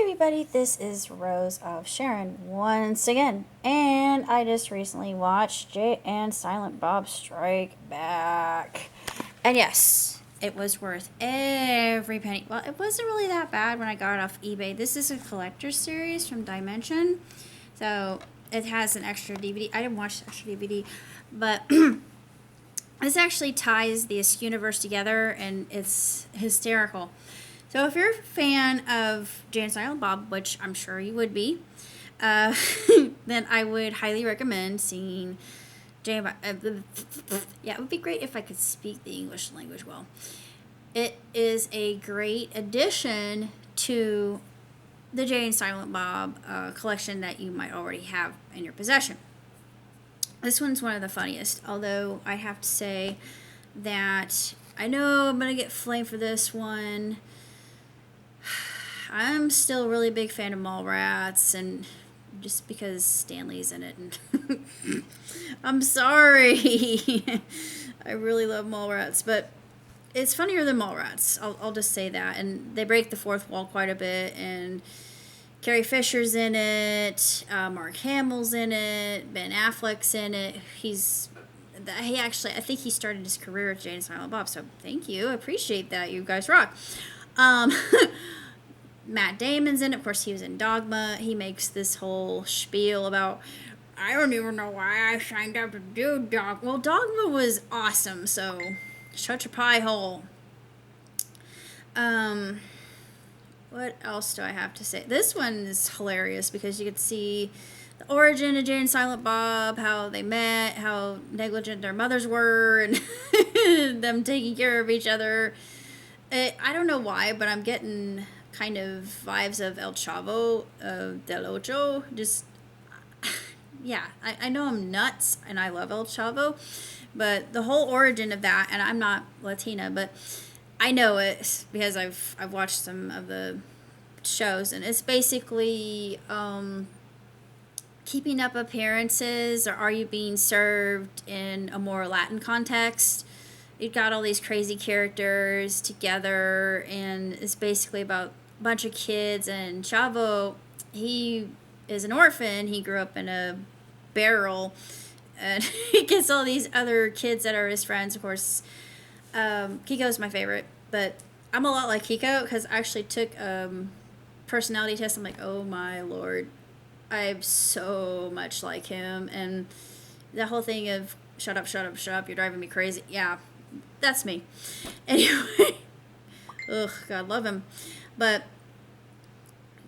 everybody, this is Rose of Sharon once again, and I just recently watched Jay and Silent Bob Strike Back. And yes, it was worth every penny. Well, it wasn't really that bad when I got it off eBay. This is a collector's series from Dimension, so it has an extra DVD. I didn't watch the extra DVD, but this actually ties the Askewniverse together, and it's hysterical. So if you're a fan of Jay and Silent Bob, which I'm sure you would be, then I would highly recommend seeing Jay and Bob. Yeah, it would be great if I could speak the English language well. It is a great addition to the Jay and Silent Bob collection that you might already have in your possession. This one's one of the funniest, although I have to say that I know I'm going to get flamed for this one. I'm still a really big fan of Mallrats, and just because Stanley's in it, and I'm sorry. I really love Mallrats, but it's funnier than Mallrats. I'll just say that. And they break the fourth wall quite a bit, and Carrie Fisher's in it, Mark Hamill's in it, Ben Affleck's in it. I think he started his career with Jay and Silent Bob, so thank you. I appreciate that. You guys rock. Matt Damon's in it. Of course, he was in Dogma. He makes this whole spiel about, I don't even know why I signed up to do Dogma. Well, Dogma was awesome, so shut your pie hole. What else do I have to say? This one is hilarious because you could see the origin of Jay and Silent Bob, how they met, how negligent their mothers were, and them taking care of each other. I don't know why, but I'm getting kind of vibes of El Chavo del Ocho. Just, yeah, I know I'm nuts, and I love El Chavo, but the whole origin of that, and I'm not Latina, but I know it because I've watched some of the shows, and it's basically keeping up appearances, or are you being served in a more Latin context? You've got all these crazy characters together, and it's basically about a bunch of kids, and Chavo, he is an orphan. He grew up in a barrel, and he gets all these other kids that are his friends. Of course, Kiko's my favorite, but I'm a lot like Kiko because I actually took personality test. I'm like, oh my lord, I'm so much like him, and the whole thing of shut up, you're driving me crazy. Yeah, that's me. Anyway, ugh, God love him. But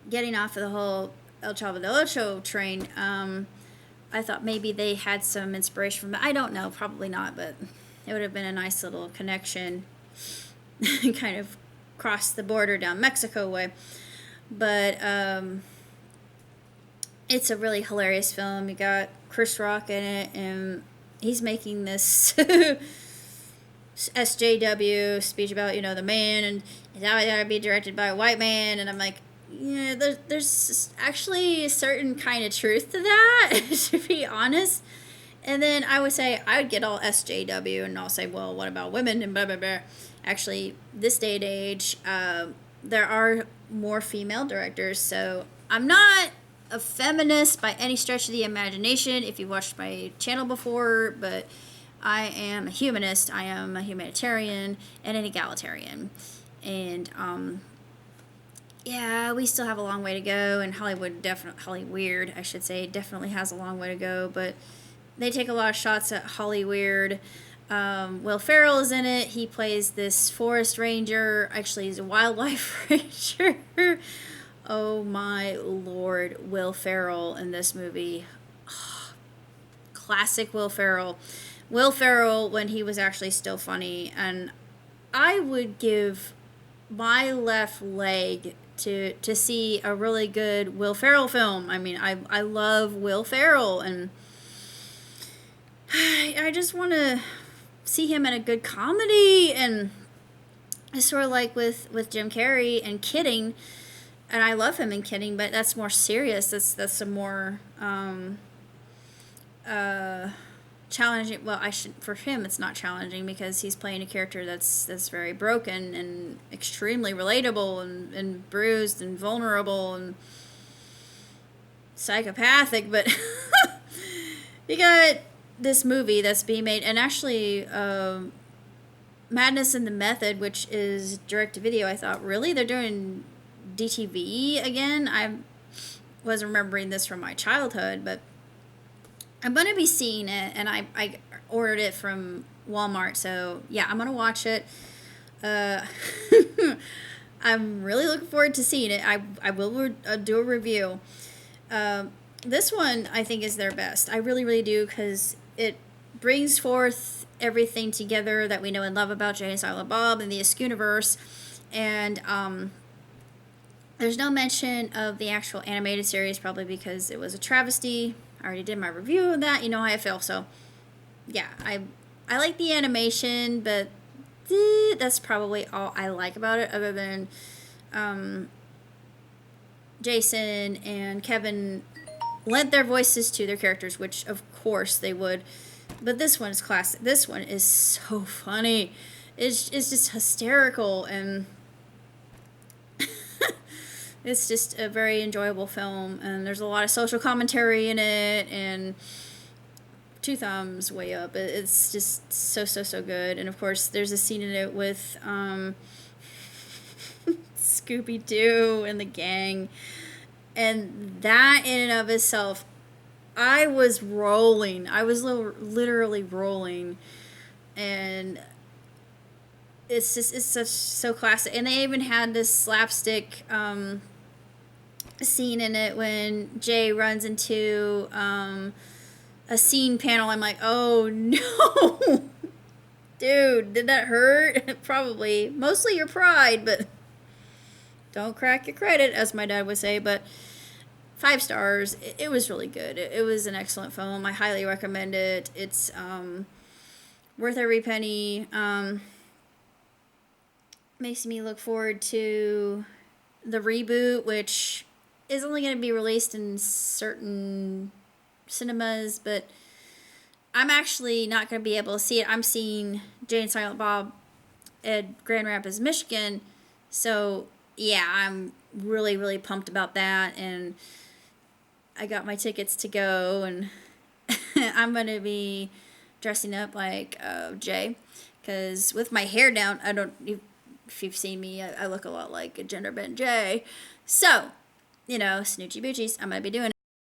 getting off of the whole El Chavo del Ocho train, I thought maybe they had some inspiration from that. I don't know, probably not, but it would have been a nice little connection, kind of cross the border down Mexico way. But it's a really hilarious film. You got Chris Rock in it, and he's making this SJW speech about, the man, and now I gotta be directed by a white man, and I'm like, yeah, there's actually a certain kind of truth to that, to be honest. And then I would say, I would get all SJW, and I'll say, well, what about women, and blah, blah, blah. Actually, this day and age, there are more female directors, so I'm not a feminist by any stretch of the imagination, if you've watched my channel before, but I am a humanist, I am a humanitarian, and an egalitarian. And, yeah, we still have a long way to go, and Hollywood definitely has a long way to go, but they take a lot of shots at Hollyweird. Will Ferrell is in it. He plays this forest ranger. Actually, he's a wildlife ranger. Oh my lord, Will Ferrell in this movie. Oh, classic Will Ferrell. Will Ferrell when he was actually still funny, and I would give my left leg to see a really good Will Ferrell film. I mean, I love Will Ferrell, and I just want to see him in a good comedy, and it's sort of like with Jim Carrey and Kidding, and I love him in Kidding, but that's more serious. That's a more challenging. Well, I should for him it's not challenging because he's playing a character that's very broken and extremely relatable and bruised and vulnerable and psychopathic. But you got this movie that's being made, and actually, Madness in the Method, which is direct to video. I thought, really, they're doing DTV again? I was remembering this from my childhood, but I'm going to be seeing it, and I ordered it from Walmart, so yeah, I'm going to watch it. I'm really looking forward to seeing it. I will do a review. This one, I think, is their best. I really, really do, because it brings forth everything together that we know and love about Jay and Silent Bob and the Askewniverse, and there's no mention of the actual animated series, probably because it was a travesty. I already did my review of that. You know how I feel. So, yeah, I like the animation, but that's probably all I like about it, other than Jason and Kevin lent their voices to their characters, which, of course, they would. But this one is classic. This one is so funny. It's just hysterical, and it's just a very enjoyable film, and there's a lot of social commentary in it, and 2 thumbs way up. It's just so good. And of course, there's a scene in it with Scooby-Doo and the gang, and that in and of itself, I was rolling. I was literally rolling, and it's so classic. And they even had this slapstick scene in it when Jay runs into a scene panel. I'm like, oh no, dude, did that hurt? Probably. Mostly your pride, but don't crack your credit, as my dad would say. But 5 stars. It was really good. It was an excellent film. I highly recommend it. It's worth every penny. Makes me look forward to the reboot, which is only going to be released in certain cinemas, but I'm actually not going to be able to see it. I'm seeing Jay and Silent Bob at Grand Rapids, Michigan. So, yeah, I'm really, really pumped about that, and I got my tickets to go, and I'm going to be dressing up like Jay, because with my hair down, if you've seen me, I look a lot like a gender bent Jay. So, you know, snoochie boochies, I'm going to be doing it.